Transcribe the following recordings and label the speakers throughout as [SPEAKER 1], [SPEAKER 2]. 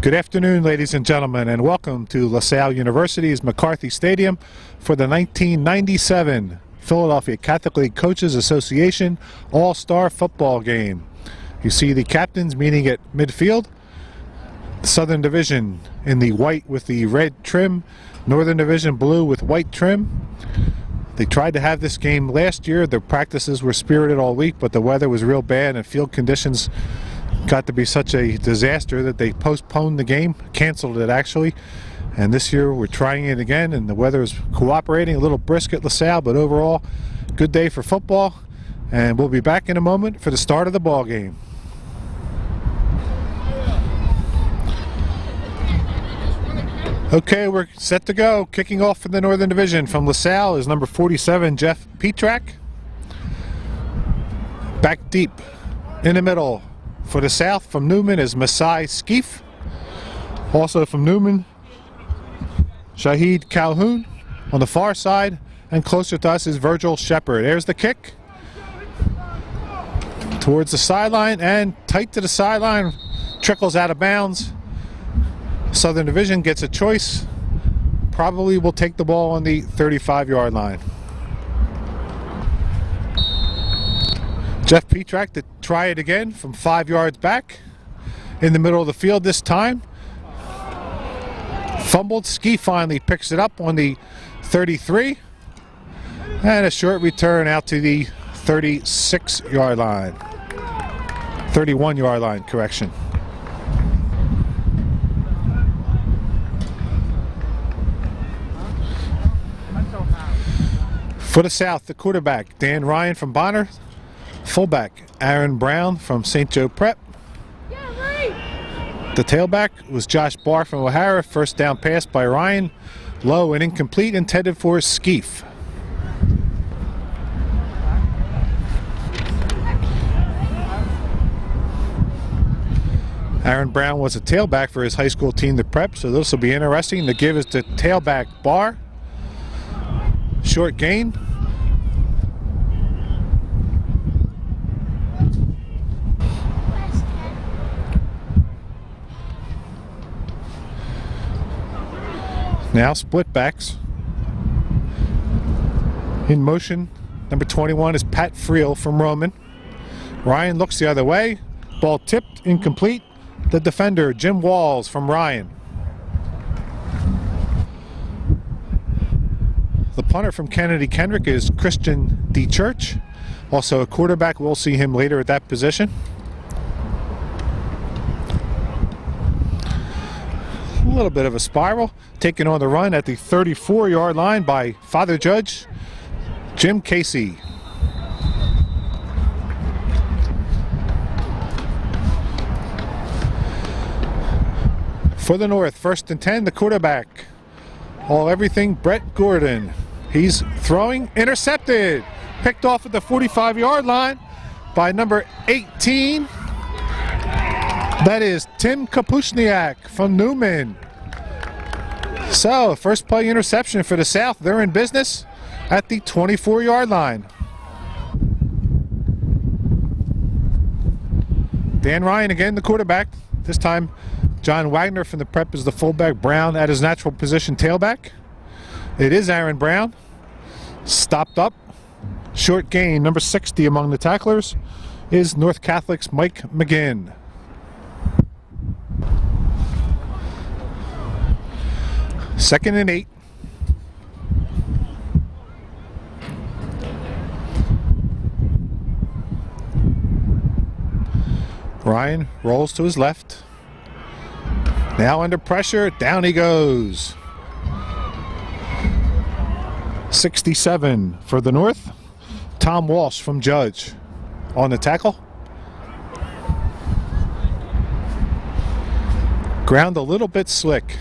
[SPEAKER 1] Good afternoon, ladies and gentlemen, and welcome to LaSalle University's McCarthy Stadium for the 1997 Philadelphia Catholic League Coaches Association All-Star Football Game. You see the captains meeting at midfield. Southern Division in the white with the red trim, Northern Division blue with white trim. They tried to have this game last year. The practices were spirited all week, but the weather was real bad and field conditions got to be such a disaster that they postponed the game, canceled it actually. And this year we're trying it again, and the weather is cooperating. A little brisk at LaSalle, but overall good day for football. And we'll be back in a moment for the start of the ball game. Okay, we're set to go. Kicking off for the Northern Division from LaSalle is number 47, Jeff Petrak. Back deep in the middle for the South from Newman is Masai Skeef. Also from Newman, Shahid Calhoun on the far side. And closer to us is Virgil Shepard. There's the kick. Towards the sideline and tight to the sideline. Trickles out of bounds. Southern Division gets a choice. Probably will take the ball on the 35-yard line. Jeff Petrak to try it again from 5 yards back. In the middle of the field this time. Fumbled. Ski finally picks it up on the 33. And a short return out to the 36-yard line. 31-yard line, correction. For the South, the quarterback, Dan Ryan from Bonner. Fullback, Aaron Brown from St. Joe Prep. The tailback was Josh Barr from O'Hara. First down pass by Ryan. Low and incomplete, intended for Skeef. Aaron Brown was a tailback for his high school team, the Prep, so this will be interesting. The give is to tailback Barr. Short gain. Now split backs. In motion, number 21 is Pat Friel from Roman. Ryan looks the other way. Ball tipped, incomplete. The defender, Jim Walls from Ryan. The punter from Kennedy Kendrick is Christian D. Church. Also a quarterback. We'll see him later at that position. A little bit of a spiral. Taken on the run at the 34-yard line by Father Judge Jim Casey. For the North, 1st and 10, the quarterback. Everything, Brett Gordon. He's throwing, intercepted. Picked off at the 45-yard line by number 18. That is Tim Kapushniak from Newman. So, first play interception for the South. They're in business at the 24-yard line. Dan Ryan again, the quarterback. This time, John Wagner from the Prep is the fullback. Brown at his natural position, tailback. It is Aaron Brown. Stopped up. Short gain, number 60 among the tacklers is North Catholic's Mike McGinn. Second and 8. Ryan rolls to his left. Now under pressure, down he goes. 67 for the North. Tom Walsh from Judge on the tackle. Ground a little bit slick.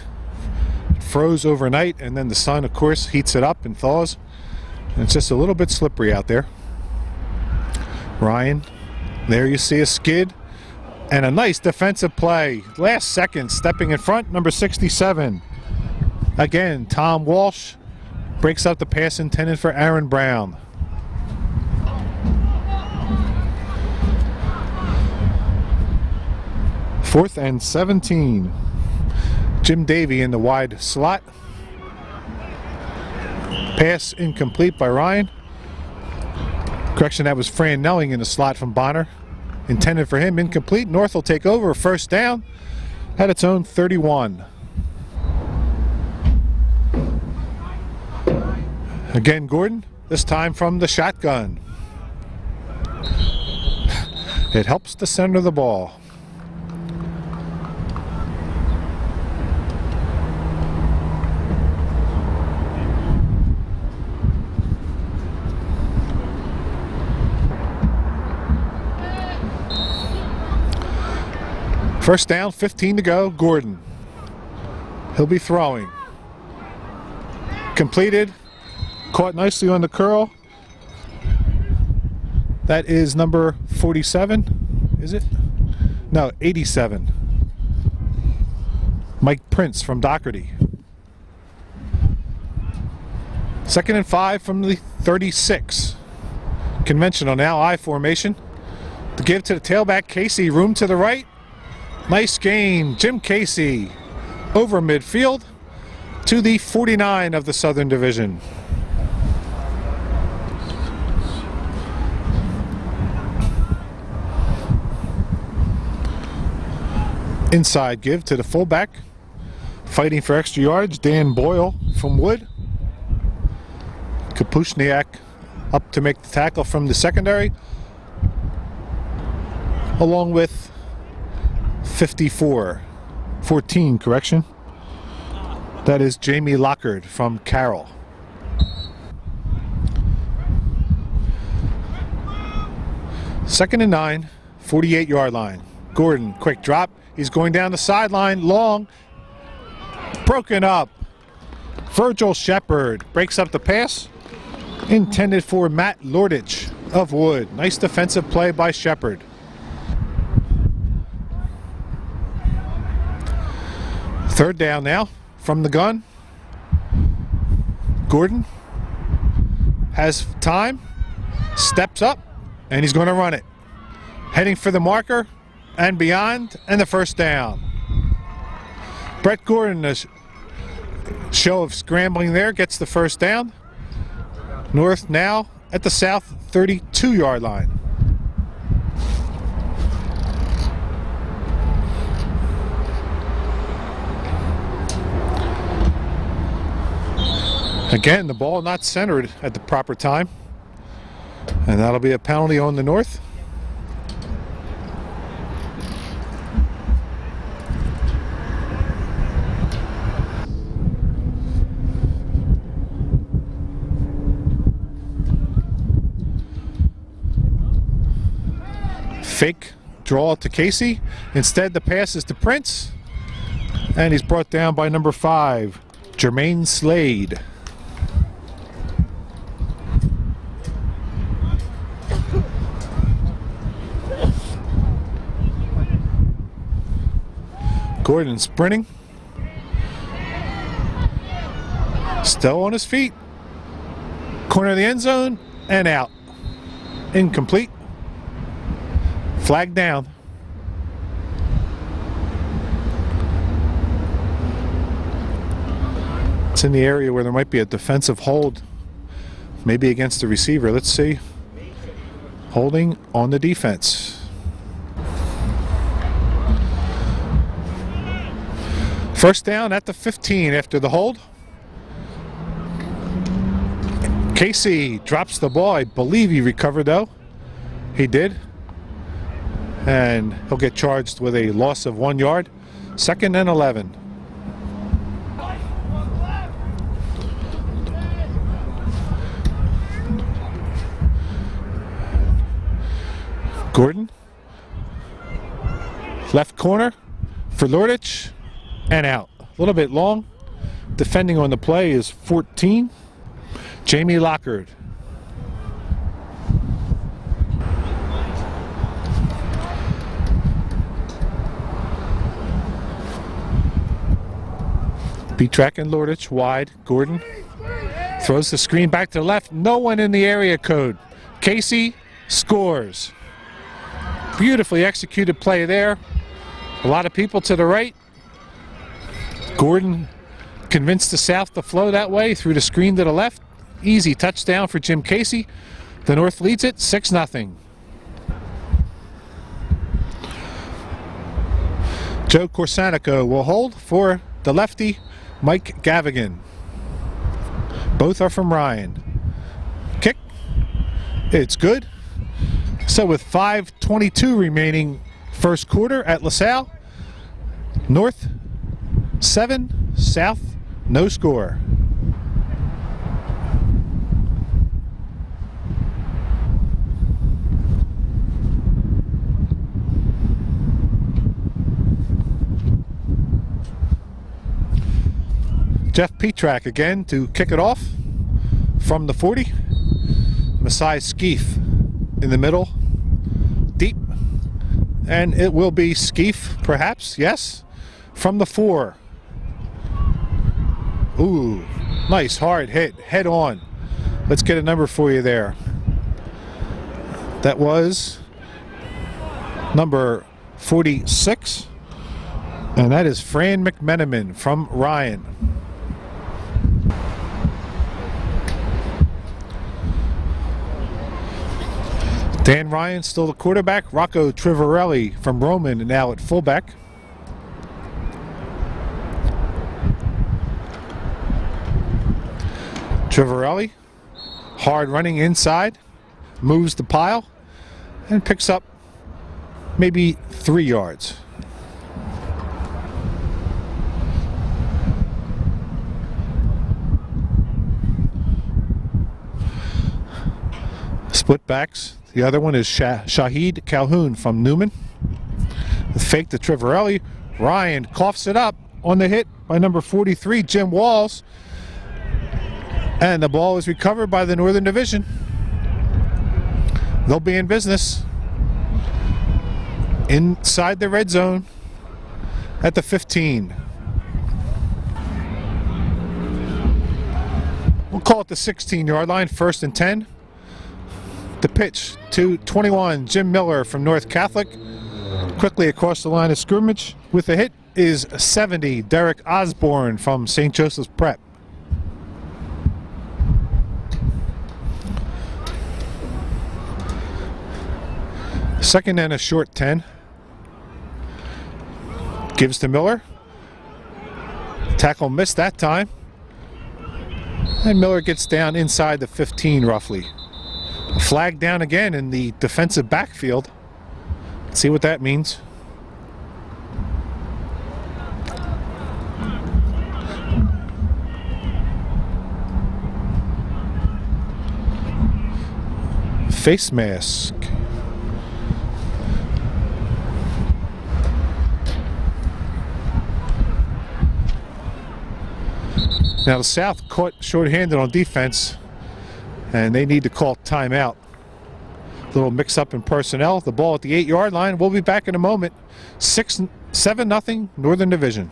[SPEAKER 1] Froze overnight, and then the sun, of course, heats it up and thaws. And it's just a little bit slippery out there. Ryan, there you see a skid. And a nice defensive play. Last second, stepping in front, number 67. Again, Tom Walsh breaks up the pass intended for Aaron Brown.
[SPEAKER 2] 4th and 17.
[SPEAKER 1] Jim Davey in the wide slot. Pass incomplete by Ryan. Correction, that was Fran Nelling in the slot from Bonner. Intended for him, incomplete. North will take over, first down at its own 31. Again, Gordon, this time from the shotgun. It helps to center the ball. First down, 15 to go. Gordon. He'll be throwing. Completed. Caught nicely on the curl. That is number 47, is it? No, 87. Mike Prince from Doherty. 2nd and 5 from the 36. Conventional now, I formation. To give to the tailback, Casey, room to the right. Nice gain, Jim Casey over midfield to the 49 of the Southern Division. Inside give to the fullback. Fighting for extra yards, Dan Boyle from Wood. Kapushniak up to make the tackle from the secondary. Along with 14, correction. That is Jamie Lockard from Carroll. Second and 9, 48-yard line. Gordon, quick drop. He's going down the sideline, long, broken up. Virgil Shepard breaks up the pass. Intended for Matt Lordich of Wood. Nice defensive play by Shepard. Third down now from the gun. Gordon has time, steps up, and he's going to run it. Heading for the marker and beyond, and the first down. Brett Gordon, a show of scrambling there, gets the first down. North now at the south 32-yard line. Again, the ball not centered at the proper time. And that'll be a penalty on the North. Fake draw to Casey. Instead, the pass is to Prince. And he's brought down by number 5, Jermaine Slade. Gordon sprinting. Still on his feet. Corner of the end zone and out. Incomplete. Flag down. It's in the area where there might be a defensive hold, maybe against the receiver. Let's see. Holding on the defense. First down at the 15 after the hold. Casey drops the ball. I believe he recovered, though. He did. And he'll get charged with a loss of 1 yard. 2nd and 11. Gordon. Left corner for Lordich. And out. A little bit long. Defending on the play is 14. Jamie Lockard. Petrak and Lordich wide. Gordon throws the screen back to the left. No one in the area code. Casey scores. Beautifully executed play there. A lot of people to the right. Gordon convinced the South to flow that way through the screen to the left. Easy touchdown for Jim Casey. The North leads it 6-0. Joe Corsanico will hold for the lefty, Mike Gavigan. Both are from Ryan. Kick. It's good. So with 5:22 remaining first quarter at LaSalle, North 7, South no score. Jeff Petrak again to kick it off from the 40. Messiah Skeef in the middle, deep, and it will be Skeef, perhaps, yes, from the 4. Ooh, nice hard hit, head on. Let's get a number for you there. That was number 46, and that is Fran McMenamin from Ryan. Dan Ryan still the quarterback. Rocco Trivarelli from Roman now at fullback. Trivarelli, hard running inside, moves the pile, and picks up maybe 3 yards. Split backs. The other one is Shahid Calhoun from Newman. The fake to Trivarelli. Ryan coughs it up on the hit by number 43, Jim Walls. And the ball is recovered by the Northern Division. They'll be in business inside the red zone at the 15. We'll call it the 16-yard line, 1st and 10. The pitch to 21, Jim Miller from North Catholic. Quickly across the line of scrimmage. With the hit is 70, Derek Osborne from St. Joseph's Prep. Second and a short 10. Gives to Miller. Tackle missed that time. And Miller gets down inside the 15 roughly. A flag down again in the defensive backfield. Let's see what that means. Face mask. Now the South caught short-handed on defense, and they need to call timeout. Little mix-up in personnel. The ball at the 8-yard line. We'll be back in a moment. 7-0 Northern Division.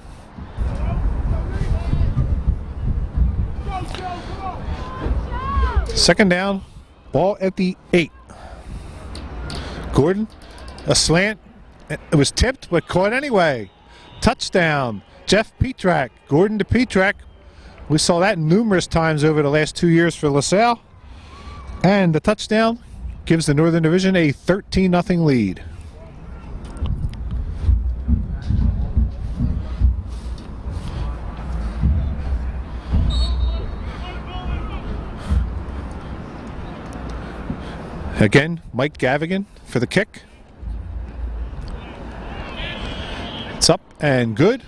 [SPEAKER 1] Second down. Ball at the 8. Gordon, a slant. It was tipped, but caught anyway. Touchdown. Jeff Petrak. Gordon to Petrak. We saw that numerous times over the last 2 years for LaSalle. And the touchdown gives the Northern Division a 13-0 lead. Again, Mike Gavigan for the kick. It's up and good.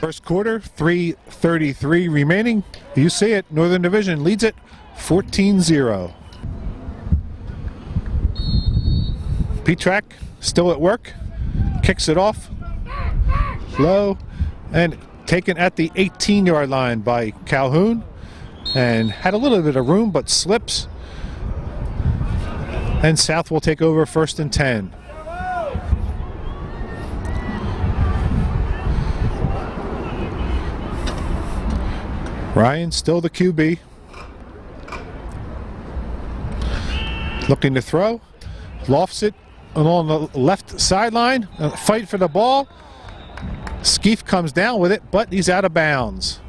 [SPEAKER 1] First quarter, 3:33 remaining. You see it, Northern Division leads it 14-0. Petrak still at work, kicks it off, low, and taken at the 18-yard line by Calhoun, and had a little bit of room but slips. And South will take over 1st and 10. Ryan still the QB. Looking to throw. Lofts it along the left sideline. Fight for the ball. Skeef comes down with it, but he's out of bounds.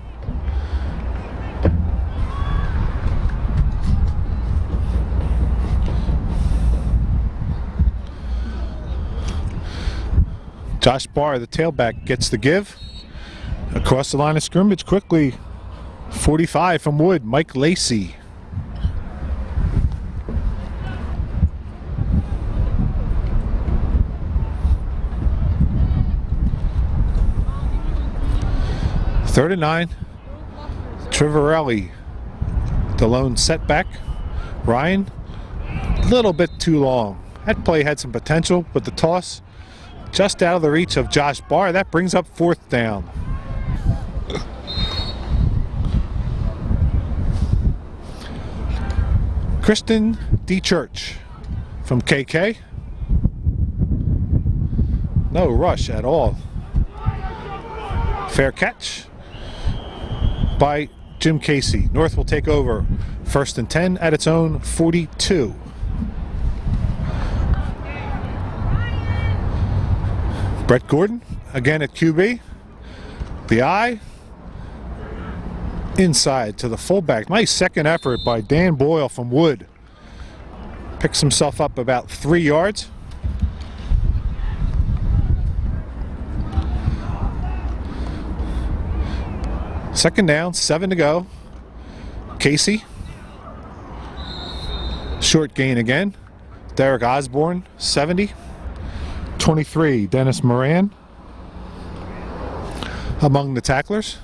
[SPEAKER 1] Josh Barr, the tailback, gets the give. Across the line of scrimmage quickly. 45 from Wood, Mike Lacey. Third and 9. Trivarelli, the lone setback. Ryan, a little bit too long. That play had some potential, but the toss just out of the reach of Josh Barr. That brings up 4th down. Kristen D. Church from KK. No rush at all. Fair catch by Jim Casey. North will take over. 1st and 10 at its own 42. Brett Gordon again at QB. The eye inside to the fullback. Nice second effort by Dan Boyle from Wood. Picks himself up about 3 yards. Second down, 7 to go. Casey. Short gain again. Derek Osborne, 70. 23, Dennis Moran among the tacklers.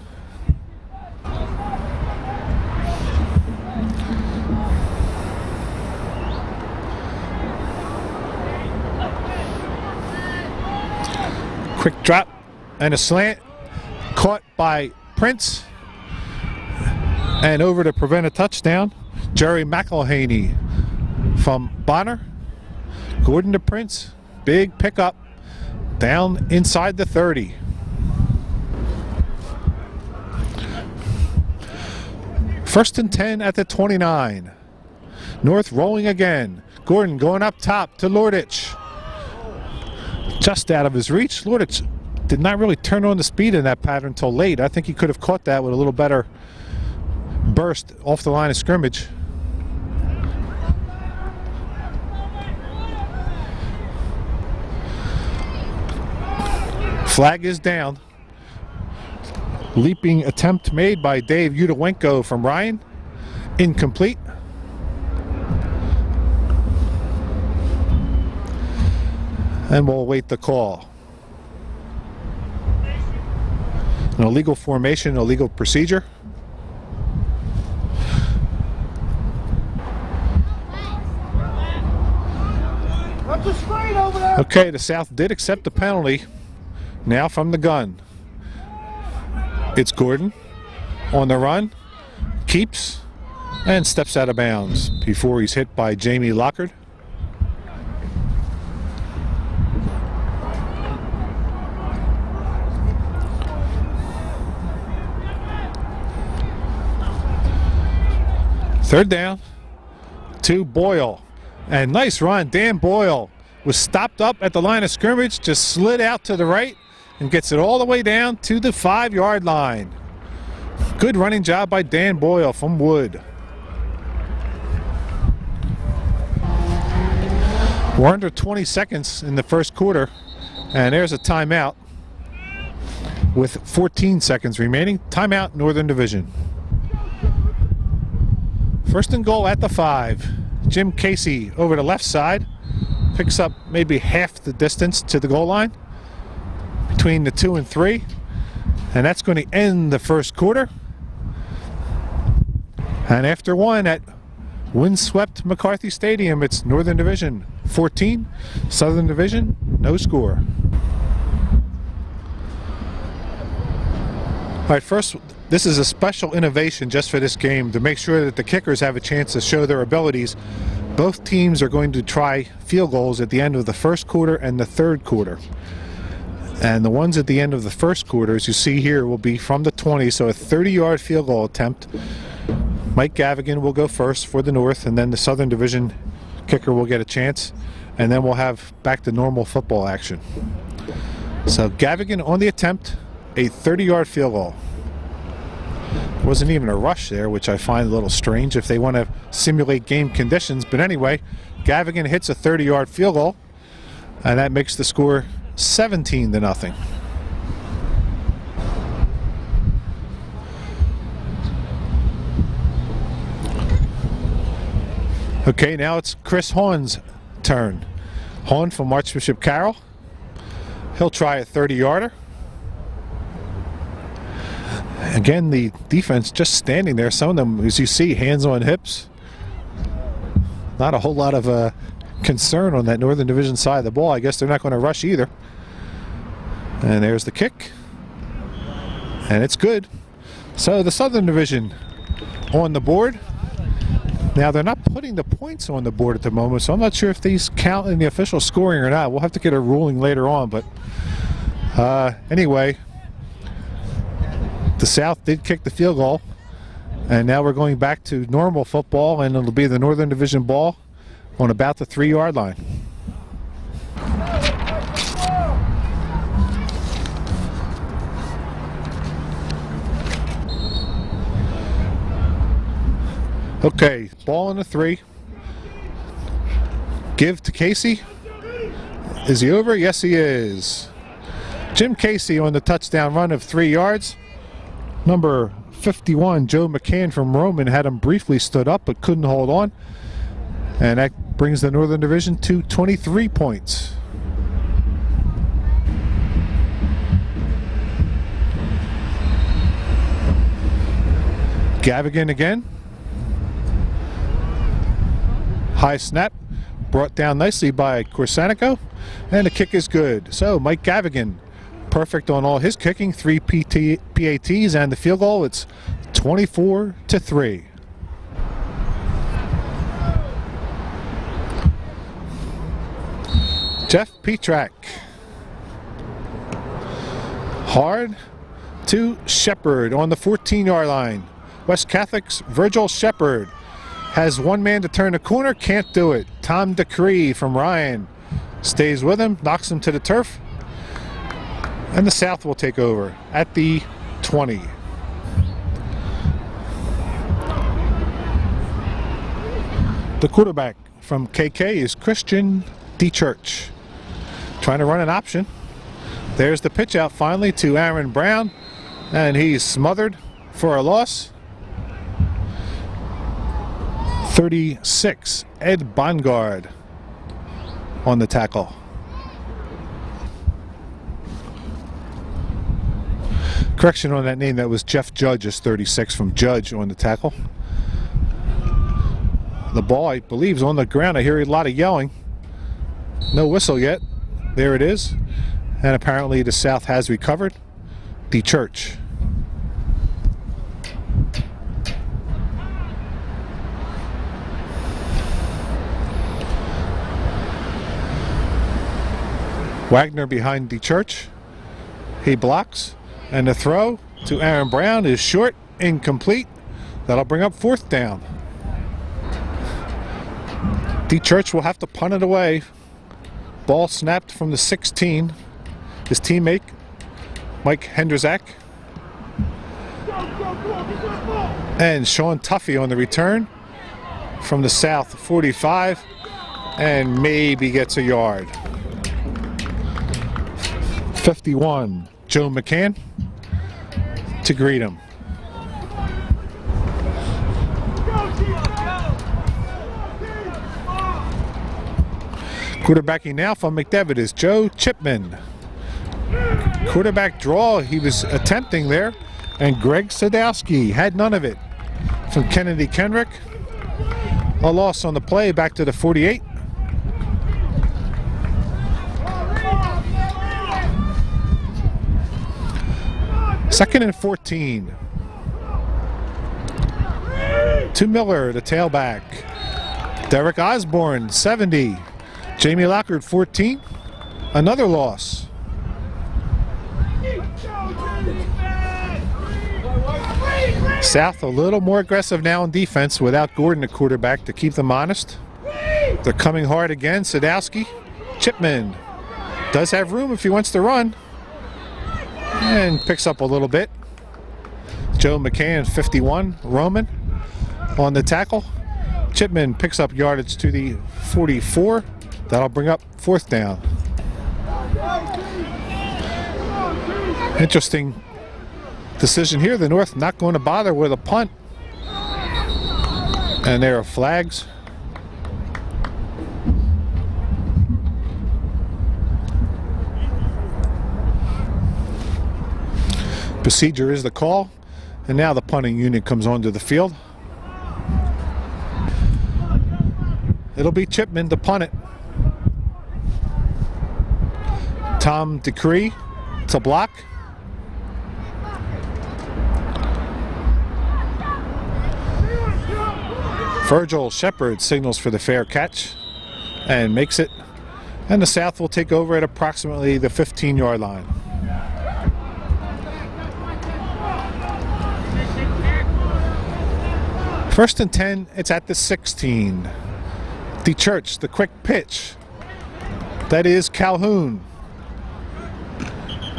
[SPEAKER 1] Quick drop and a slant caught by Prince, and over to prevent a touchdown, Jerry McElhaney from Bonner. Gordon to Prince. Big pickup down inside the 30. First and 10 at the 29. North rolling again. Gordon going up top to Lordich. Just out of his reach. Lordich did not really turn on the speed in that pattern until late. I think he could have caught that with a little better burst off the line of scrimmage. Flag is down. Leaping attempt made by Dave Udowenko from Ryan. Incomplete. And we'll await the call. An illegal formation, illegal procedure. Okay, the South did accept the penalty. Now from the gun. It's Gordon on the run, keeps, and steps out of bounds before he's hit by Jamie Lockard. Third down to Boyle, and nice run. Dan Boyle was stopped up at the line of scrimmage, just slid out to the right and gets it all the way down to the 5-yard line. Good running job by Dan Boyle from Wood. We're under 20 seconds in the first quarter, and there's a timeout with 14 seconds remaining. Timeout, Northern Division. First and goal at the 5. Jim Casey over the left side. Picks up maybe half the distance to the goal line between the 2 and 3. And that's going to end the first quarter. And after one at windswept McCarthy Stadium, it's Northern Division 14, Southern Division, no score. All right, first, this is a special innovation just for this game to make sure that the kickers have a chance to show their abilities. Both teams are going to try field goals at the end of the first quarter and the third quarter. And the ones at the end of the first quarter, as you see here, will be from the 20, so a 30-yard field goal attempt. Mike Gavigan will go first for the North, and then the Southern Division kicker will get a chance, and then we'll have back to normal football action. So Gavigan on the attempt, a 30-yard field goal. Wasn't even a rush there, which I find a little strange if they want to simulate game conditions. But anyway, Gavigan hits a 30-yard field goal, and that makes the score 17-0. Okay, now it's Chris Hawn's turn. Hawn from Archbishop Carroll. He'll try a 30-yarder. Again, the defense just standing there. Some of them, as you see, hands on hips. Not a whole lot of concern on that Northern Division side of the ball. I guess they're not going to rush either. And there's the kick. And it's good. So the Southern Division on the board. Now, they're not putting the points on the board at the moment, so I'm not sure if these count in the official scoring or not. We'll have to get a ruling later on. But anyway, the South did kick the field goal, and now we're going back to normal football, and it'll be the Northern Division ball on about the 3-yard line. Okay, ball on the 3. Give to Casey. Is he over? Yes, he is. Jim Casey on the touchdown run of 3 yards. Number 51, Joe McCann from Roman, had him briefly stood up but couldn't hold on. And that brings the Northern Division to 23 points. Gavigan again. High snap, brought down nicely by Corsanico, and the kick is good. So Mike Gavigan, perfect on all his kicking, 3 PATs and the field goal. It's 24-3. Jeff Petrak. Hard to Shepard on the 14-yard line. West Catholic's Virgil Shepard has one man to turn the corner, can't do it. Tom Decree from Ryan stays with him, knocks him to the turf, and the South will take over at the 20. The quarterback from KK is Christian DeChurch, trying to run an option. There's the pitch out finally to Aaron Brown, and he's smothered for a loss. 36, Ed Bongard on the tackle. Correction on that name, that was Jeff Judge, is 36 from Judge on the tackle. The ball, I believe, is on the ground. I hear a lot of yelling. No whistle yet. There it is. And apparently the South has recovered. DeChurch. Wagner behind DeChurch. He blocks, and the throw to Aaron Brown is short, incomplete. That'll bring up 4th down. DeChurch will have to punt it away. Ball snapped from the 16. His teammate, Mike Hendrzak. And Sean Tuffy on the return from the South 45, and maybe gets a yard. 51, Joe McCann to greet him. Quarterbacking now from McDevitt is Joe Chipman. Quarterback draw he was attempting there, and Greg Sadowski had none of it. From Kennedy Kendrick, a loss on the play, back to the 48. Second and 14. To Miller, the tailback. Derek Osborne, 70. Jamie Lockard, 14. Another loss. South a little more aggressive now in defense without Gordon, the quarterback, to keep them honest. They're coming hard again. Sadowski. Chipman does have room if he wants to run. and picks up a little bit. Joe McCann, 51, Roman on the tackle. Chipman picks up yardage to the 44. That'll bring up 4th down. Interesting decision here. The North not going to bother with a punt. And there are flags. Procedure is the call. And now the punting unit comes onto the field. It'll be Chipman to punt it. Tom Decree to block. Virgil Shepard signals for the fair catch and makes it. And the South will take over at approximately the 15-yard line. First and 10, it's at the 16. DeChurch, the quick pitch. That is Calhoun.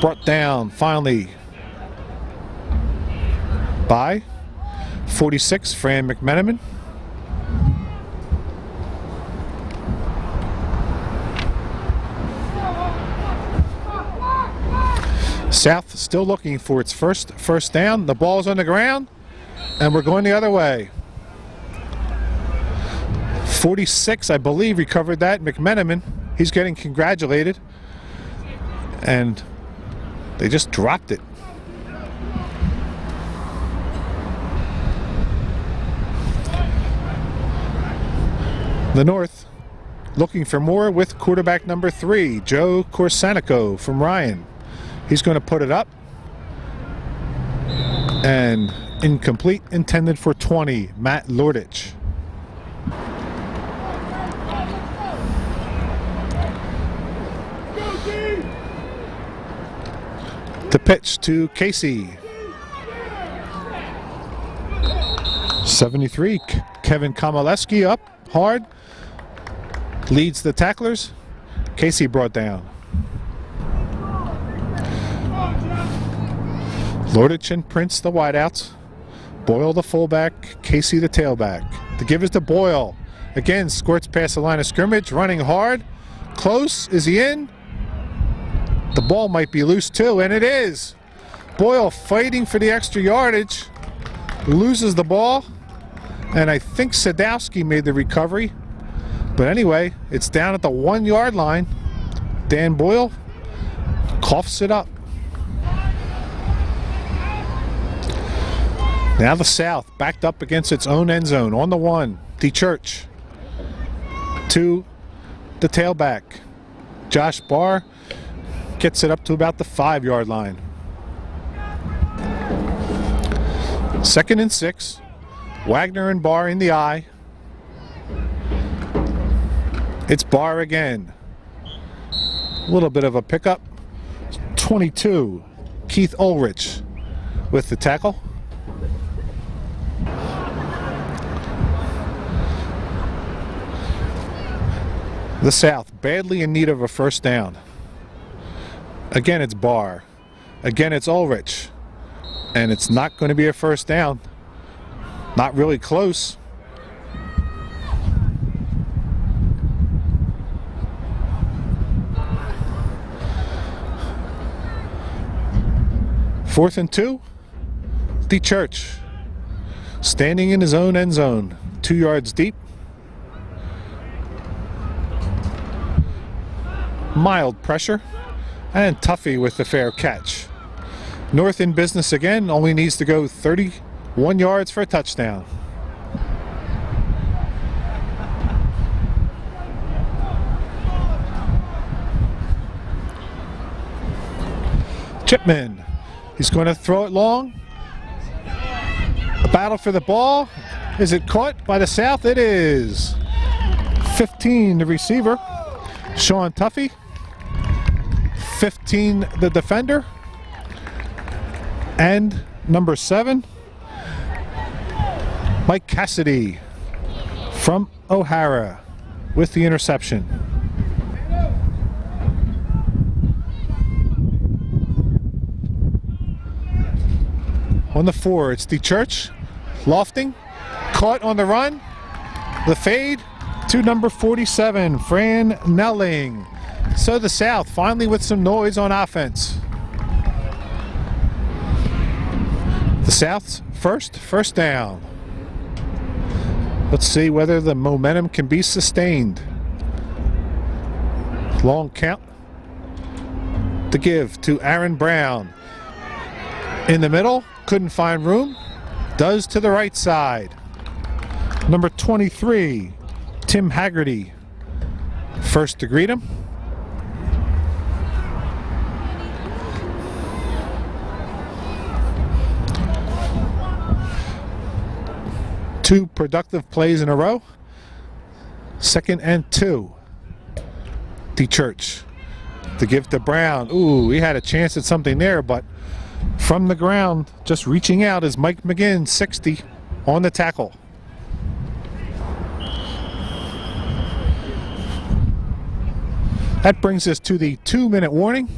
[SPEAKER 1] Brought down finally by 46, Fran McMenamin. South still looking for its first down. The ball's on the ground, and we're going the other way. 46, I believe, recovered that. McMenamin, he's getting congratulated. And they just dropped it. The North looking for more with quarterback number 3, Joe Corsanico from Ryan. He's going to put it up. And incomplete, intended for 20, Matt Lordich. The pitch to Casey. 73, Kevin Komaleski up hard. Leads the tacklers. Casey brought down. Lordich and Prince the wideouts. Boyle the fullback. Casey the tailback. The give is to Boyle. Again, squirts past the line of scrimmage. Running hard. Close. Is he in? The ball might be loose too, and it is. Boyle fighting for the extra yardage. Loses the ball. And I think Sadowski made the recovery. But anyway, it's down at the 1-yard line. Dan Boyle coughs it up. Now the South backed up against its own end zone on the 1. DeChurch to the tailback. Josh Barr gets it up to about the 5-yard line. 2nd and 6. Wagner and Barr in the eye. It's Barr again. A little bit of a pickup. 22, Keith Ulrich with the tackle. The South badly in need of a first down. Again, it's Barr. Again, it's Ulrich. And it's not going to be a first down. Not really close. Fourth and 2. DeChurch standing in his own end zone, 2 yards deep. Mild pressure, and Tuffy with the fair catch. North in business again, only needs to go 31 yards for a touchdown. Chipman, he's going to throw it long. A battle for the ball. Is it caught by the South? It is. 15, the receiver, Sean Tuffy. 15, the defender. And number 7, Mike Cassidy from O'Hara with the interception. On the 4, it's DeChurch. Lofting. Caught on the run. The fade to number 47, Fran Nelling. So the South finally with some noise on offense. The South's first down. Let's see whether the momentum can be sustained. Long count to give to Aaron Brown. In the middle, couldn't find room. Does to the right side. Number 23, Tim Haggerty. First to greet him. Two productive plays in a row. 2nd and 2. DeChurch to give to Brown. Ooh, he had a chance at something there, but from the ground, just reaching out is Mike McGinn, 60, on the tackle. That brings us to the 2-minute warning.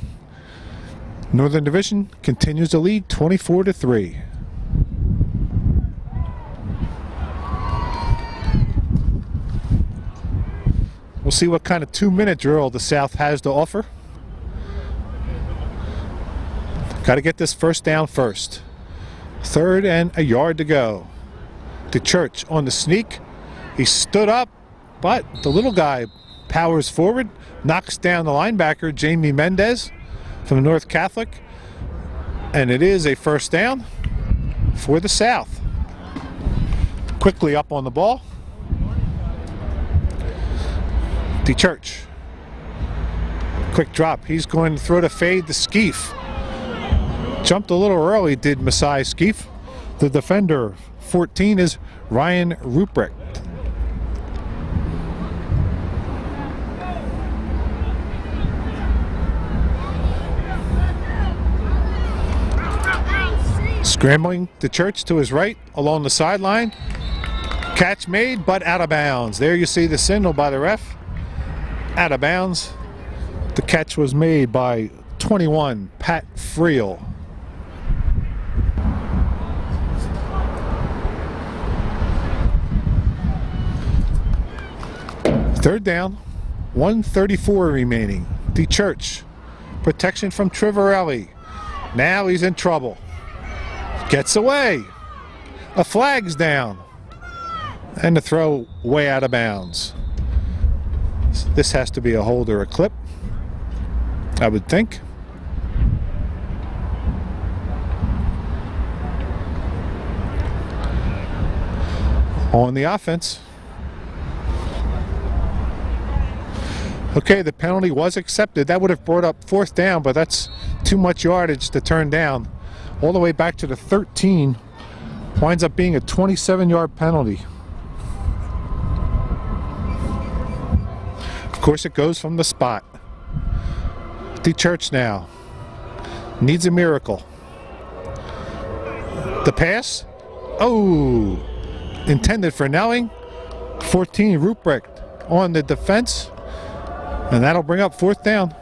[SPEAKER 1] Northern Division continues to lead 24-3. We'll see what kind of 2-minute drill the South has to offer. Got to get this first down first. 3rd and a yard to go. DeChurch on the sneak. He stood up, but the little guy powers forward, knocks down the linebacker, Jamie Mendez from North Catholic. And it is a first down for the South. Quickly up on the ball. DeChurch. Quick drop. He's going to throw the fade to Skeef. Jumped a little early, did Masai Skeef. The defender, 14, is Ryan Ruprecht. Scrambling DeChurch to his right along the sideline. Catch made, but out of bounds. There you see the signal by the ref. Out of bounds. The catch was made by 21, Pat Friel. Third down, 1:34 remaining. DeChurch, protection from Trivarelli. Now he's in trouble. Gets away. A flag's down. And the throw way out of bounds. This has to be a hold or a clip, I would think. On the offense. Okay, the penalty was accepted. That would have brought up 4th down, but that's too much yardage to turn down. All the way back to the 13. Winds up being a 27-yard penalty. Of course, it goes from the spot. DeChurch now needs a miracle. The pass. Oh, intended for Nelling. 14, Ruprecht on the defense. And that'll bring up 4th down.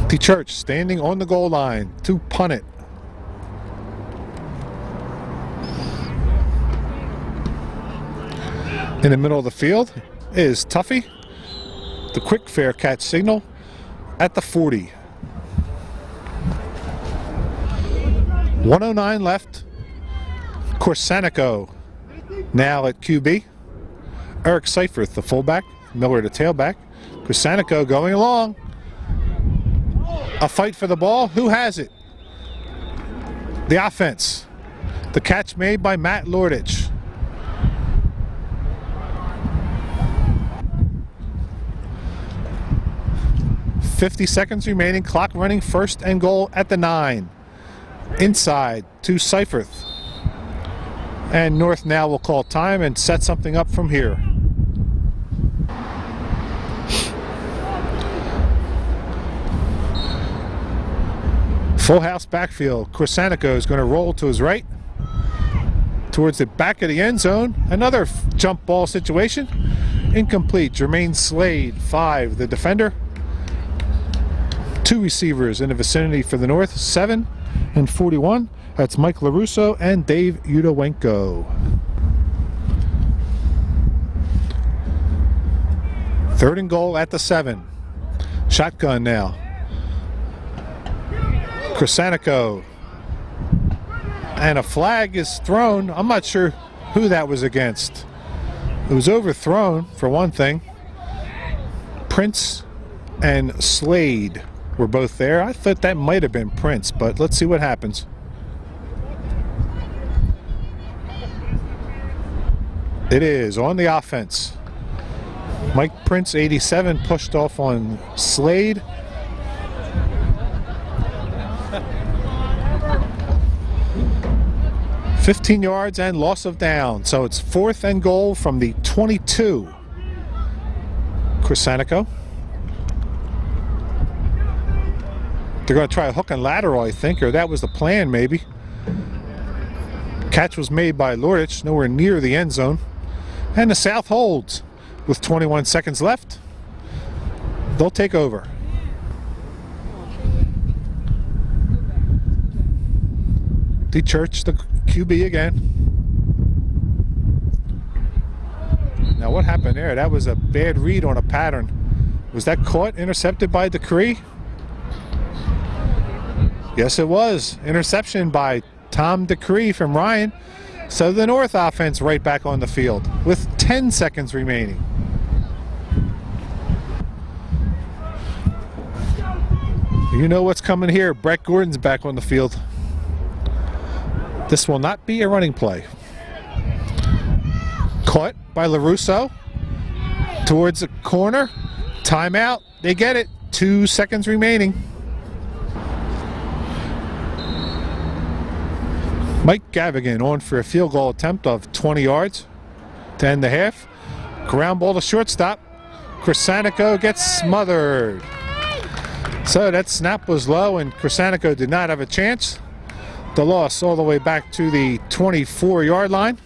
[SPEAKER 1] DeChurch standing on the goal line to punt it. In the middle of the field is Tuffy. The quick fair catch signal at the 40. 1:09 left. Corsanico now at QB. Eric Seifert, the fullback. Miller, the tailback. Corsanico going along. A fight for the ball. Who has it? The offense. The catch made by Matt Lordich. .50 seconds remaining. Clock running. 1st and goal at the 9. Inside to Seifert. And North now will call time and set something up from here. Full house backfield. Corsanico is going to roll to his right towards the back of the end zone. Another jump ball situation. Incomplete. Jermaine Slade, 5, the defender. Two receivers in the vicinity for the North, 7 and 41. That's Mike LaRusso and Dave Udowenko. Third and goal at the 7. Shotgun now. Crisanico. And a flag is thrown. I'm not sure who that was against. It was overthrown, for one thing. Prince and Slade were both there. I thought that might have been Prince, but let's see what happens. It is on the offense. Mike Prince, 87, pushed off on Slade. $15 yards and loss of down. So it's 4th and goal from the 22. Crisanico. They're going to try a hook and lateral, I think, or that was the plan, maybe. Catch was made by Lordich, nowhere near the end zone. And the South holds with 21 seconds left. They'll take over. D. Church, the QB again. Now what happened there? That was a bad read on a pattern. Was that caught, intercepted by Decree? Yes, it was. Interception by Tom Decree from Ryan. So the North offense right back on the field with 10 seconds remaining. You know what's coming here. Brett Gordon's back on the field. This will not be a running play. Caught by LaRusso towards the corner. Timeout. They get it. 2 seconds remaining. Mike Gavigan on for a field goal attempt of 20 yards to end the half. Ground ball to shortstop. Crisanico gets smothered. So that snap was low and Crisanico did not have a chance. The loss all the way back to the 24-yard line.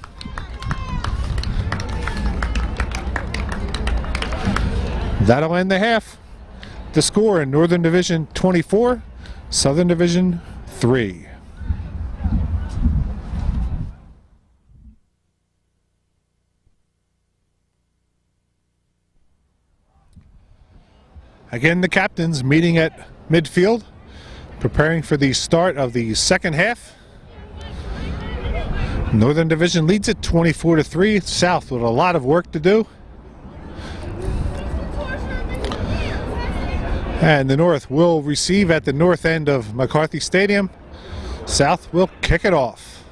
[SPEAKER 1] That'll end the half. The score in Northern Division 24, Southern Division 3. Again, the captains meeting at midfield, preparing for the start of the second half. Northern Division leads it 24-3. South with a lot of work to do. And the North will receive at the north end of McCarthy Stadium. South will kick it off.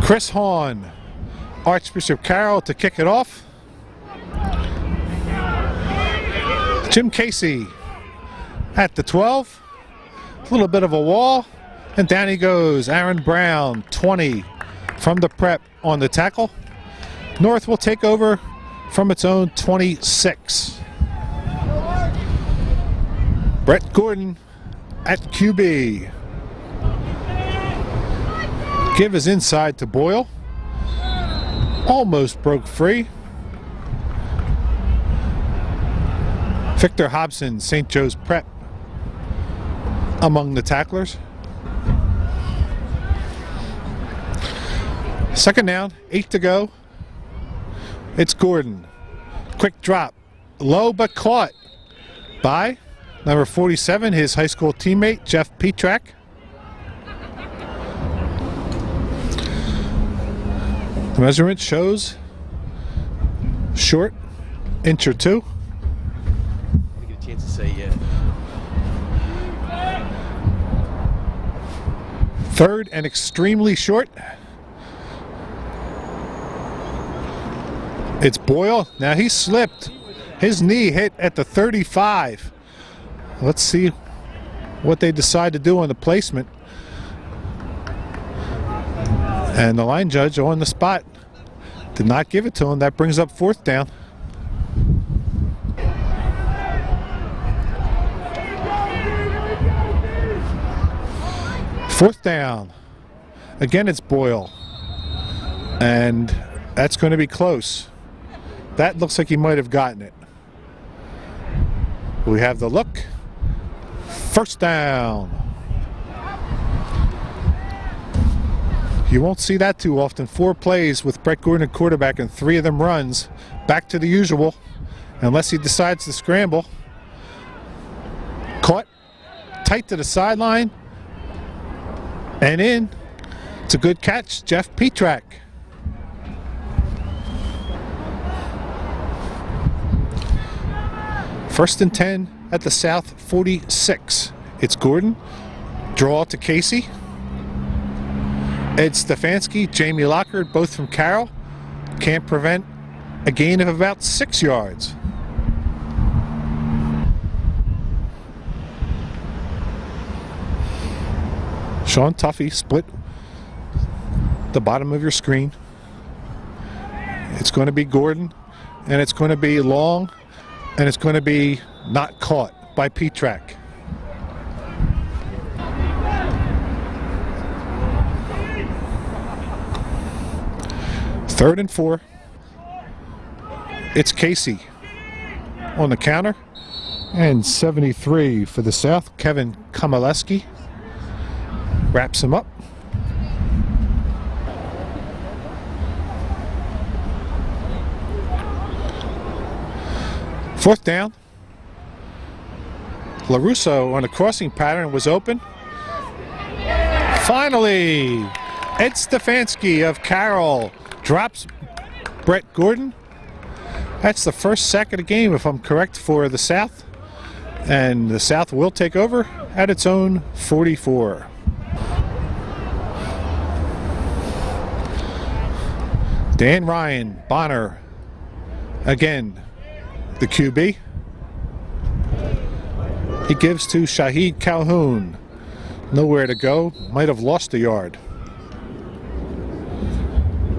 [SPEAKER 1] Chris Hahn, Archbishop Carroll to kick it off. Jim Casey at the 12. A little bit of a wall. And down he goes. Aaron Brown, 20 from the prep on the tackle. North will take over from its own 26. Brett Gordon at QB. Give is inside to Boyle. Almost broke free. Victor Hobson, St. Joe's Prep, among the tacklers. Second down, 8 to go. It's Gordon. Quick drop. Low but caught by number 47, his high school teammate, Jeff Petrak. The measurement shows short, inch or two.
[SPEAKER 2] To say yeah.
[SPEAKER 1] Third and extremely short. It's Boyle. Now he slipped. His knee hit at the 35. Let's see what they decide to do on the placement. And the line judge on the spot did not give it to him. That brings up 4th down. Fourth down. Again, it's Boyle. And that's going to be close. That looks like he might have gotten it. We have the look. First down. You won't see that too often. 4 plays with Brett Gordon at quarterback and 3 of them runs. Back to the usual, unless he decides to scramble. Caught, tight to the sideline, and in. It's a good catch, Jeff Petrak. First and 10 at the South 46. It's Gordon. Draw to Casey. Ed Stefanski, Jamie Lockard, both from Carroll. Can't prevent a gain of about 6 yards. Sean Tuffy split the bottom of your screen. It's going to be Gordon, and it's going to be long, and it's going to be not caught by Petrak. Third and 4. It's Casey on the counter. And 73 for the South. Kevin Kamaleski wraps him up. Fourth down. LaRusso on a crossing pattern was open. Finally, Ed Stefanski of Carroll drops Brett Gordon. That's the first sack of the game, if I'm correct, for the South. And the South will take over at its own 44. Dan Ryan, Bonner, again, the QB. He gives to Shahid Calhoun. Nowhere to go. Might have lost a yard.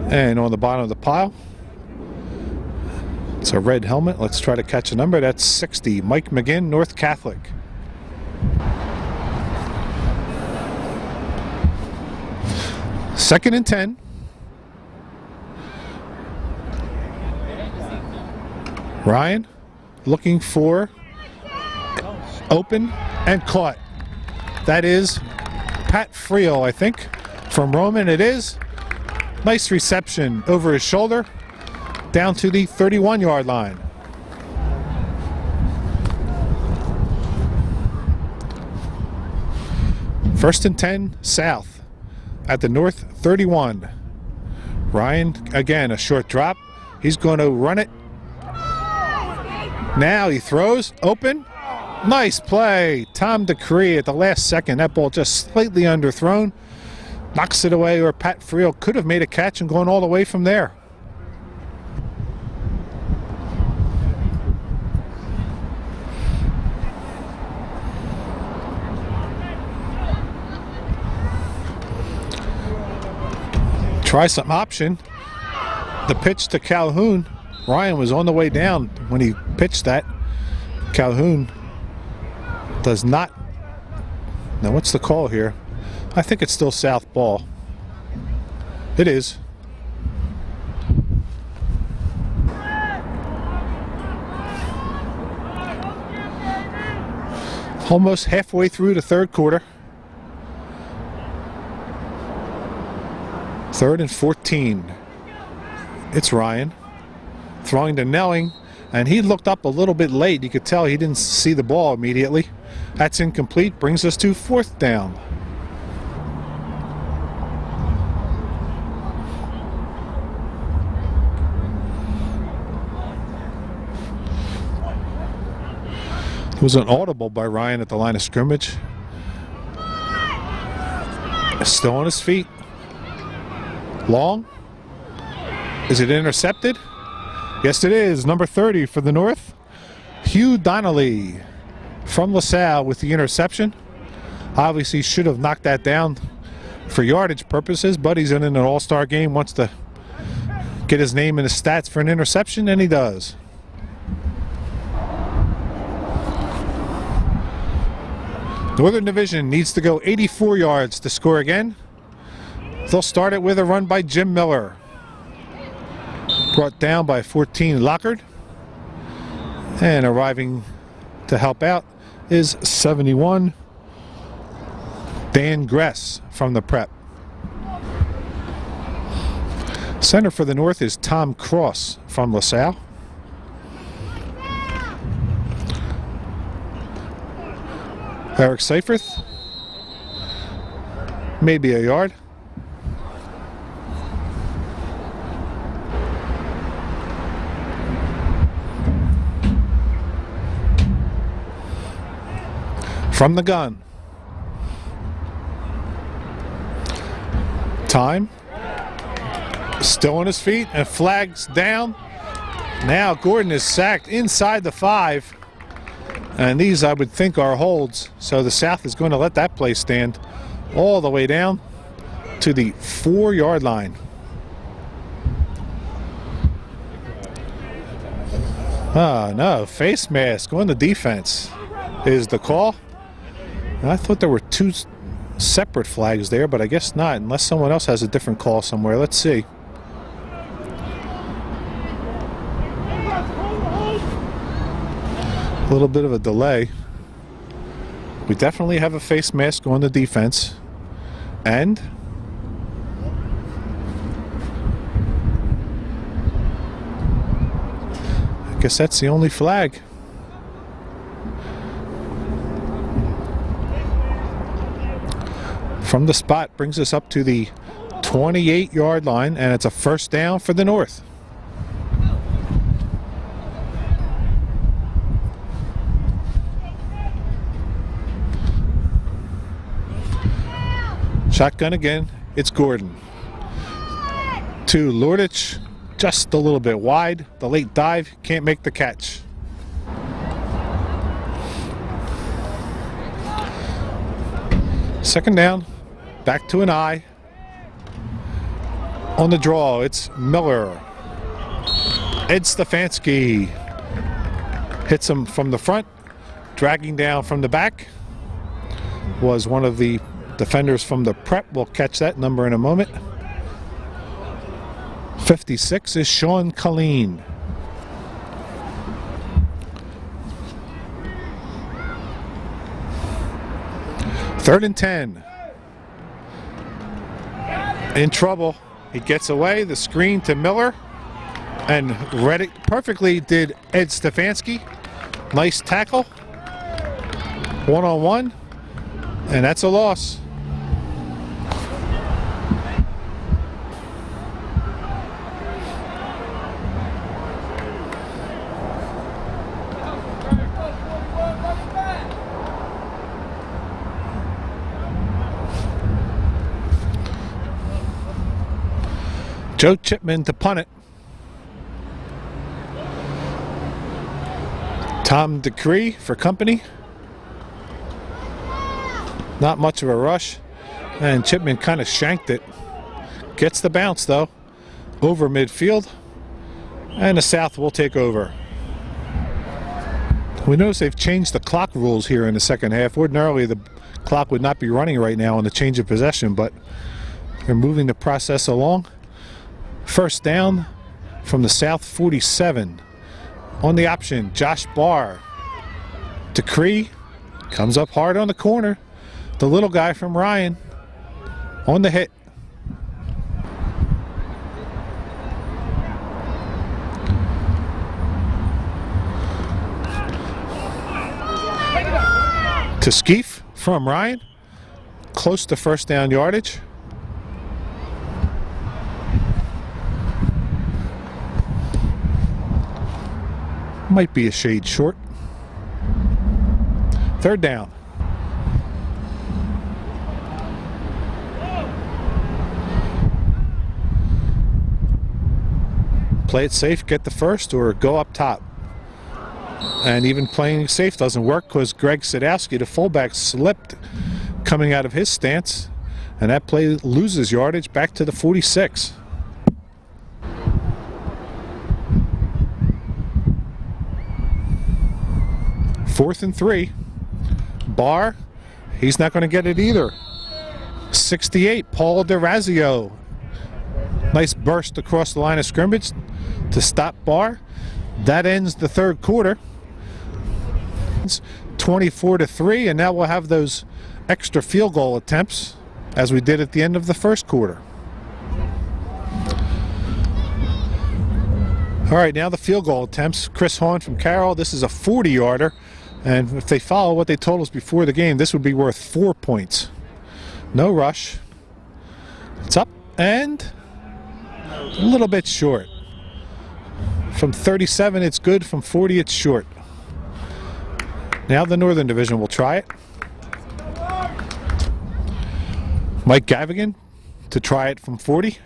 [SPEAKER 1] And on the bottom of the pile, it's a red helmet. Let's try to catch a number. That's 60. Mike McGinn, North Catholic. Second and 10. Ryan looking for open and caught. That is Pat Friel, I think. From Roman it is. Nice reception over his shoulder down to the 31-yard line. First and 10, South at the North 31. Ryan, again, a short drop. He's going to run it. Now he throws, open. Nice play. Tom Decree at the last second. That ball just slightly underthrown. Knocks it away, or Pat Friel could have made a catch and gone all the way from there. Try some option. The pitch to Calhoun. Ryan was on the way down when he pitched that. Calhoun does not. Now what's the call here? I think it's still South ball. It is. Almost halfway through the third quarter. 3rd and 14. It's Ryan throwing to Nelling, and he looked up a little bit late. You could tell he didn't see the ball immediately. That's incomplete. Brings us to 4th down. It was an audible by Ryan at the line of scrimmage. Still on his feet. Long. Is it intercepted? Yes, it is. Number 30 for the North. Hugh Donnelly from LaSalle with the interception. Obviously should have knocked that down for yardage purposes, but he's in an all-star game, wants to get his name in the stats for an interception, and he does. Northern Division needs to go 84 yards to score again. They'll start it with a run by Jim Miller. Brought down by 14 Lockard. And arriving to help out is 71, Dan Gress from the prep. Center for the North is Tom Cross from LaSalle. Eric Seyfried, maybe a yard. From the gun. Time. Still on his feet and flags down. Now Gordon is sacked inside the 5. And these, I would think, are holds. So the South is going to let that play stand all the way down to the 4-yard line. Oh, no. Face mask on the defense is the call. I thought there were 2 separate flags there, but I guess not, unless someone else has a different call somewhere. Let's see. A little bit of a delay. We definitely have a face mask on the defense. And I guess that's the only flag. From the spot brings us up to the 28-yard line, and it's a first down for the North. Shotgun again, it's Gordon. To Lordich, just a little bit wide. The late dive, can't make the catch. Second down, back to an I. On the draw, it's Miller. Ed Stefanski hits him from the front, dragging down from the back. Was one of the defenders from the prep. We'll catch that number in a moment. 56 is Sean Colleen. Third and 10. In trouble. He gets away. The screen to Miller. And read it perfectly did Ed Stefanski. Nice tackle. One-on-one. And that's a loss. Joe Chipman to punt it. Tom Decree for company. Not much of a rush. And Chipman kind of shanked it. Gets the bounce, though. Over midfield. And the South will take over. We notice they've changed the clock rules here in the second half. Ordinarily, the clock would not be running right now on the change of possession, but they're moving the process along. First down from the South 47. On the option, Josh Barr. Decree comes up hard on the corner. The little guy from Ryan on the hit. To Skeef from Ryan. Close to first down yardage. Might be a shade short. Third down. Play it safe, get the first, or go up top. And even playing safe doesn't work because Greg Sadowski, the fullback, slipped coming out of his stance. And that play loses yardage back to the 46. Fourth and 3. Barr, he's not going to get it either. 68, Paul DeRazio. Nice burst across the line of scrimmage to stop Barr. That ends the third quarter. 24-3, and now we'll have those extra field goal attempts as we did at the end of the first quarter. All right, now the field goal attempts. Chris Horn from Carroll. This is a 40-yarder, and if they follow what they told us before the game, this would be worth 4 points. No rush. It's up and a little bit short. From 37, it's good. From 40, it's short. Now the Northern Division will try it. Mike Gavigan to try it from 40.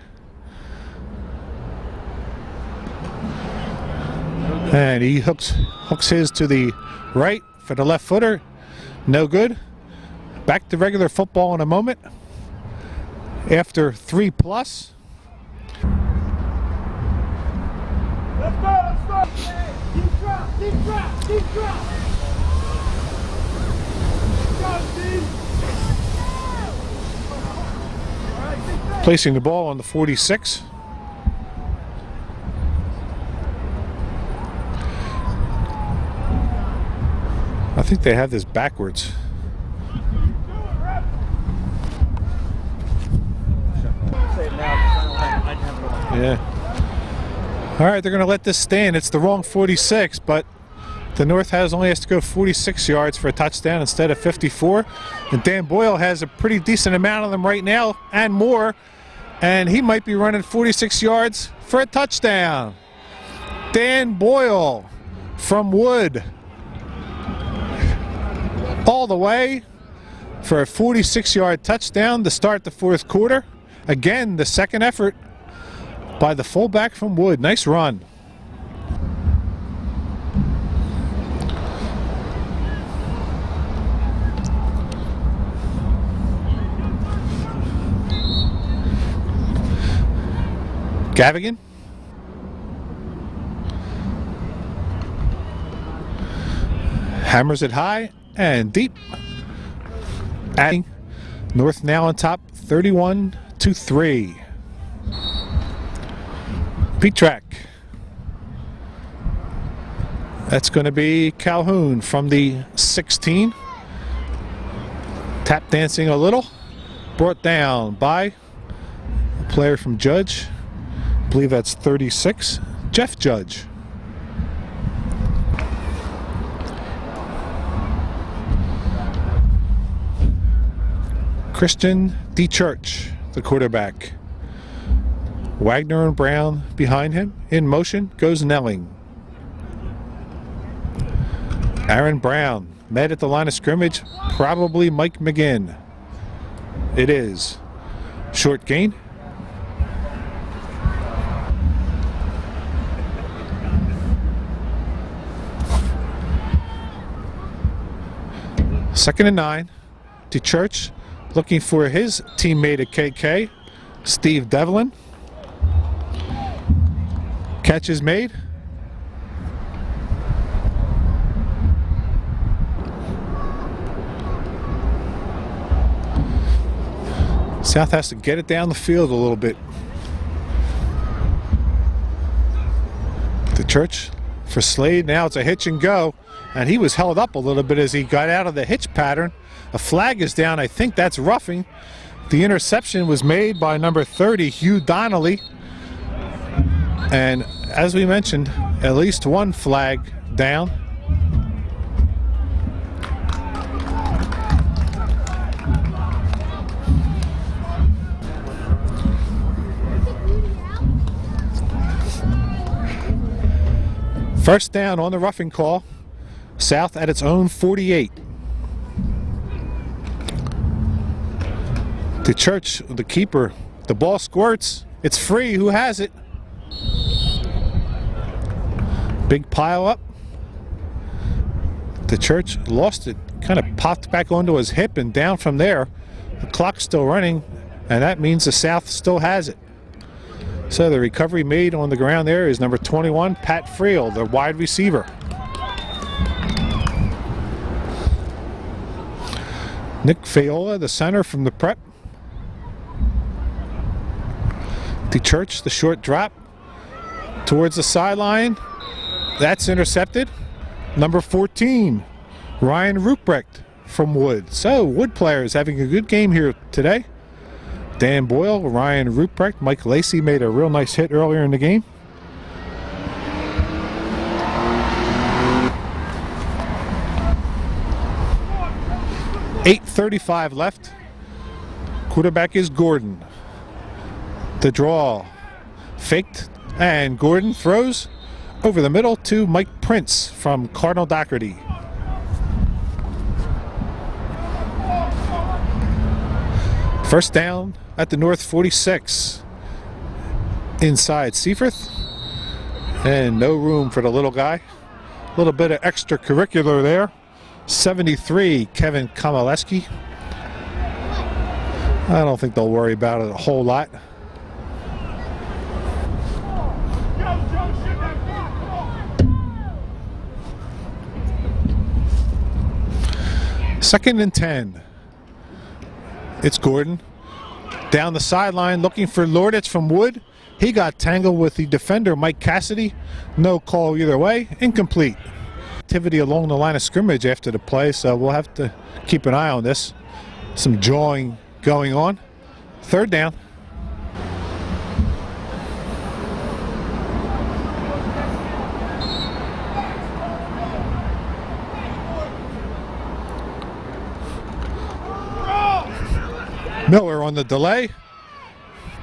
[SPEAKER 1] And he hooks his to the right for the left footer. No good. Back to regular football in a moment. After 3+.
[SPEAKER 3] Let's go! Deep drop! Deep drop!
[SPEAKER 1] Placing the ball on the 46. I think they have this backwards. Yeah. All right, they're going to let this stand. It's the wrong 46, but the North only has to go 46 yards for a touchdown instead of 54. And Dan Boyle has a pretty decent amount of them right now and more. And he might be running 46 yards for a touchdown. Dan Boyle from Wood. All the way for a 46-yard touchdown to start the fourth quarter. Again, the second effort by the fullback from Wood. Nice run. Gavigan. Hammers it high and deep. Adding North now on top 31-3. P-Track. That's going to be Calhoun from the 16. Tap dancing a little. Brought down by a player from Judge. I believe that's 36. Jeff Judge. Christian D. Church, the quarterback. Wagner and Brown behind him. In motion goes Nelling. Aaron Brown met at the line of scrimmage. Probably Mike McGinn. It is. Short gain. Second and 9. To Church, looking for his teammate at KK, Steve Devlin. Catch is made. South has to get it down the field a little bit. The Church for Slade. Now it's a hitch and go. And he was held up a little bit as he got out of the hitch pattern. A flag is down. I think that's roughing. The interception was made by number 30, Hugh Donnelly. And as we mentioned, at least one flag down. First down on the roughing call. South at its own 48. The Church, the keeper, the ball squirts. It's free. Who has it? Big pile up. The Church lost it. Kind of popped back onto his hip and down from there. The clock's still running, and that means the South still has it. So the recovery made on the ground there is number 21, Pat Friel, the wide receiver. Nick Fayola, the center from the prep. The Church, the short drop towards the sideline. That's intercepted. Number 14, Ryan Ruprecht from Wood. So Wood players having a good game here today. Dan Boyle, Ryan Ruprecht, Mike Lacey made a real nice hit earlier in the game. .8:35 left. Quarterback is Gordon. The draw faked, and Gordon throws over the middle to Mike Prince from Cardinal Doherty. First down at the North 46. Inside Seaforth. And no room for the little guy. A little bit of extracurricular there. 73, Kevin Kamaleski. I don't think they'll worry about it a whole lot. Second and 10. It's Gordon. Down the sideline looking for Lordich from Wood. He got tangled with the defender, Mike Cassidy. No call either way. Incomplete. Activity along the line of scrimmage after the play, so we'll have to keep an eye on this. Some jawing going on. Third down. Miller on the delay.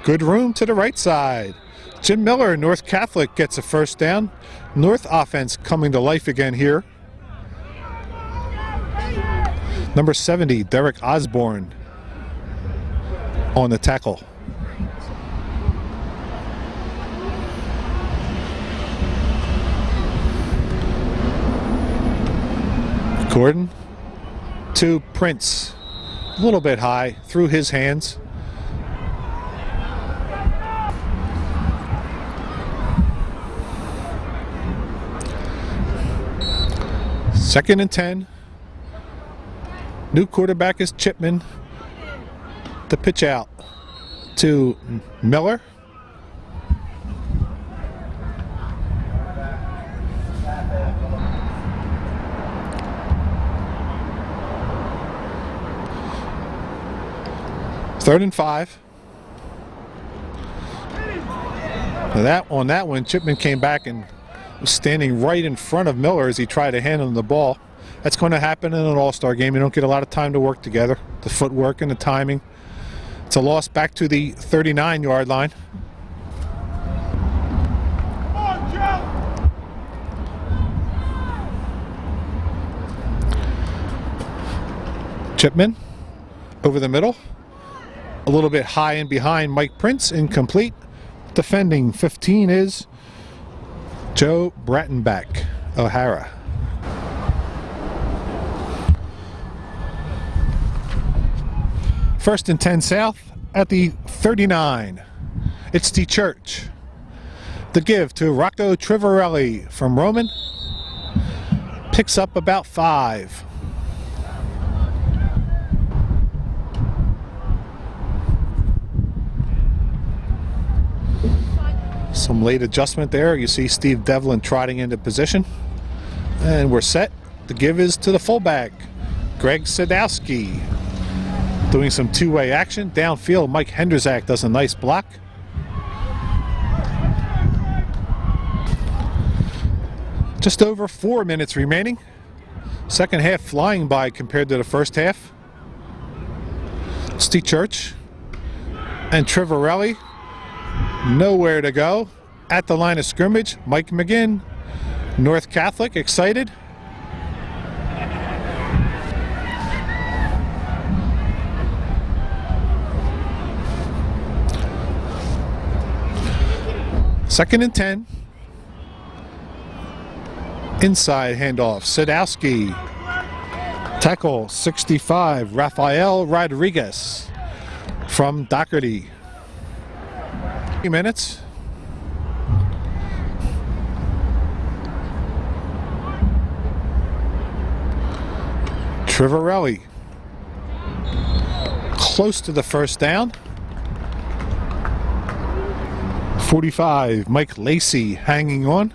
[SPEAKER 1] Good room to the right side. Jim Miller, North Catholic, gets a first down. North offense coming to life again here. Number 70, Derek Osborne on the tackle. Gordon to Prince. A little bit high through his hands. Second and 10. New quarterback is Chipman. The pitch out to Miller. Third and 5. On that one, Chipman came back and was standing right in front of Miller as he tried to hand him the ball. That's going to happen in an all-star game. You don't get a lot of time to work together. The footwork and the timing. It's a loss back to the 39-yard line. Chipman over the middle. A little bit high and behind Mike Prince, incomplete. Defending 15 is Joe Brattenbach, O'Hara. First and 10 south at the 39. It's the Church. The give to Rocco Trivarelli from Roman. Picks up about 5. Some late adjustment there. You see Steve Devlin trotting into position. And we're set. The give is to the fullback, Greg Sadowski. Doing some two-way action. Downfield, Mike Henderzak does a nice block. Just over 4 minutes remaining. Second half flying by compared to the first half. Steve Church and Trivarelli. Nowhere to go. At the line of scrimmage, Mike McGinn, North Catholic, excited. Second and 10. Inside handoff, Sadowski. Tackle 65, Rafael Rodriguez from Doherty. 3 minutes. Trivarelli close to the first down. 45, Mike Lacey hanging on.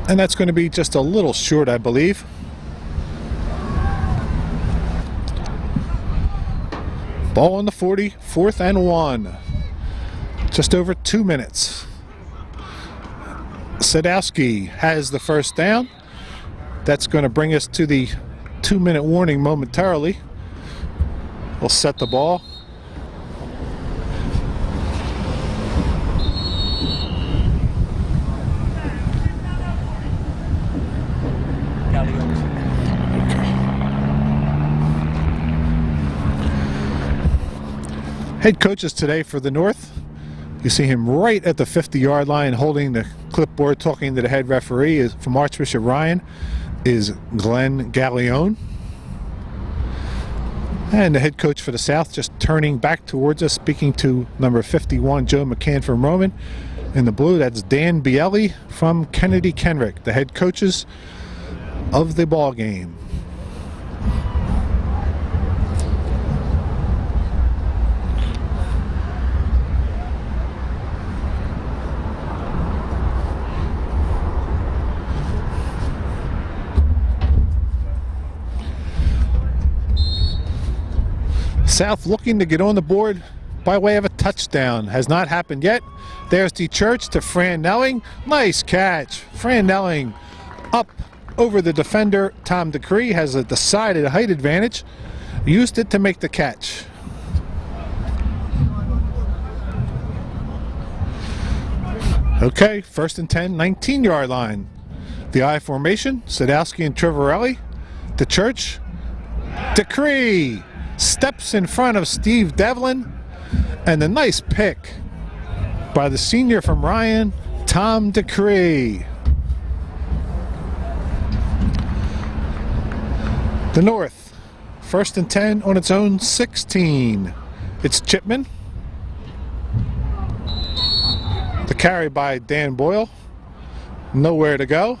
[SPEAKER 1] And that's going to be just a little short, I believe. Ball on the 40, 4th and 1. Just over 2 minutes. Sadowski has the first down. That's going to bring us to the 2-minute warning momentarily. We'll set the ball. Head coaches today for the North. You see him right at the 50-yard line holding the clipboard talking to the head referee. Is from Archbishop Ryan is Glenn Gallione. And the head coach for the South just turning back towards us, speaking to number 51, Joe McCann from Roman. In the blue, that's Dan Bielli from Kennedy Kenrick, the head coaches of the ball game. South looking to get on the board by way of a touchdown. Has not happened yet. There's the Church to Fran Nelling. Nice catch. Fran Nelling up over the defender. Tom Decree has a decided height advantage. Used it to make the catch. Okay, 1st and 10, 19-yard line. The I formation, Sadowski and Trivarelli. The Church. Decree steps in front of Steve Devlin, and the nice pick by the senior from Ryan, Tom Decree. The North, 1st and 10 on its own 16. It's Chipman. The carry by Dan Boyle. Nowhere to go.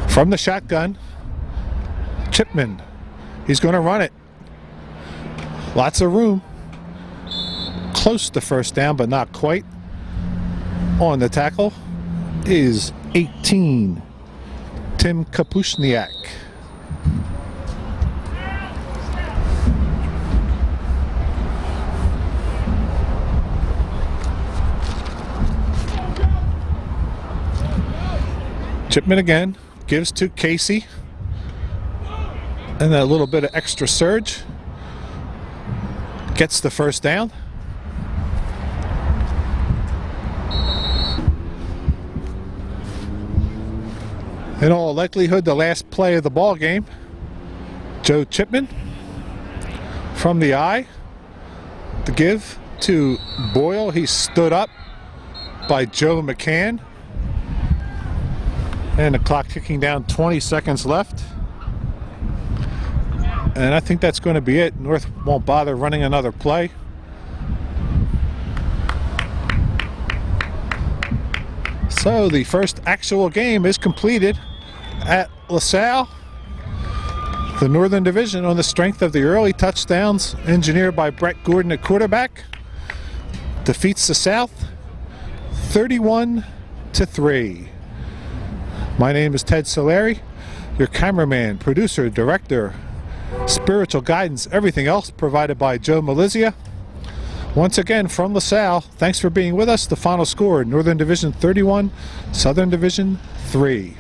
[SPEAKER 1] From the shotgun, Chipman. He's going to run it. Lots of room. Close to first down, but not quite. On the tackle is 18, Tim Kapushniak. Chipman again. Gives to Casey. And that little bit of extra surge. Gets the first down. In all likelihood, the last play of the ball game. Joe Chipman from the I. The give to Boyle. He stood up by Joe McCann. And the clock ticking down, 20 seconds left. And I think that's going to be it. North won't bother running another play. So the first actual game is completed at LaSalle. The Northern Division, on the strength of the early touchdowns engineered by Brett Gordon at quarterback, defeats the South 31-3. My name is Ted Silary, your cameraman, producer, director, spiritual guidance, everything else provided by Joe Malizia. Once again from LaSalle, thanks for being with us. The final score, Northern Division 31, Southern Division 3.